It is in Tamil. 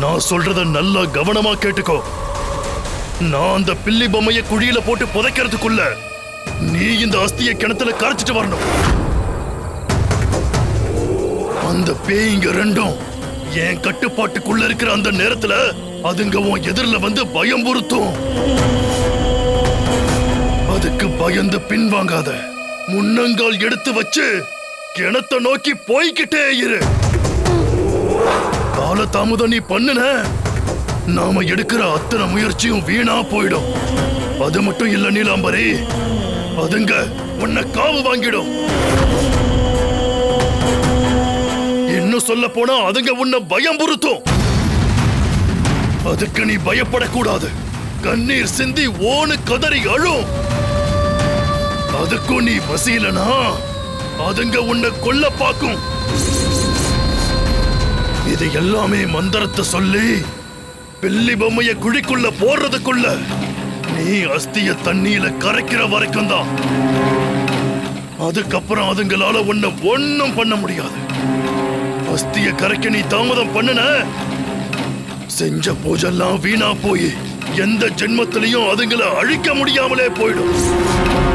நான் சொல்றத நல்லா கவனமா கேட்டுக்கோ. நான் அந்த பில்லி பொம்மைய குழியில போட்டு புதைக்கிறதுக்குள்ள நீ இந்த அஸ்திய கிணத்துல கரைச்சிட்டு வரணும். அந்த பேய்ங்க ரெண்டும் என் கட்டுப்பாட்டுக்குள்ள இருக்கிற அந்த நேரத்துல அதுங்க உன் எதிரில வந்து பயம்புறுத்தும். அதுக்கு பயந்து பின்வாங்காத. முன்னங்கால் எடுத்து வச்சு கிணத்தை நோக்கி போய்கிட்டே இரு. கால தாமதம் நீ பண்ணுன, நாம எடுக்கிற அத்தனை முயற்சியும் வீணா போயிடும். அது மட்டும் இல்ல நீலாம்பரி, அதுங்க உன்னை காவு வாங்கிடும். இன்னும் சொல்ல போனா அதுங்க உன்னை பயம்புறுத்தும். அதுக்கு நீ பயப்படக்கூடாது. கண்ணீர் சிந்தி ஓனு கதறி அழும். அதுக்கும் நீ வசீலனா அதுங்க உன்னை கொல்ல பாக்கும். இது எல்லாமே மந்திரத்தை சொல்லி பில்லி பொம்மைய குழிக்குள்ள போடுறதுக்குள்ள நீ அஸ்திய தண்ணியில கரைக்கிற வரைக்கும் தான். அதுக்கப்புறம் அதுங்களால உன்னை ஒன்னும் பண்ண முடியாது. அஸ்திய கரைக்க நீ தாமதம் பண்ணுன, செஞ்ச பூஜெல்லாம் வீணா போய் எந்த ஜென்மத்திலையும் அதுங்களை அழிக்க முடியாமலே போயிடும்.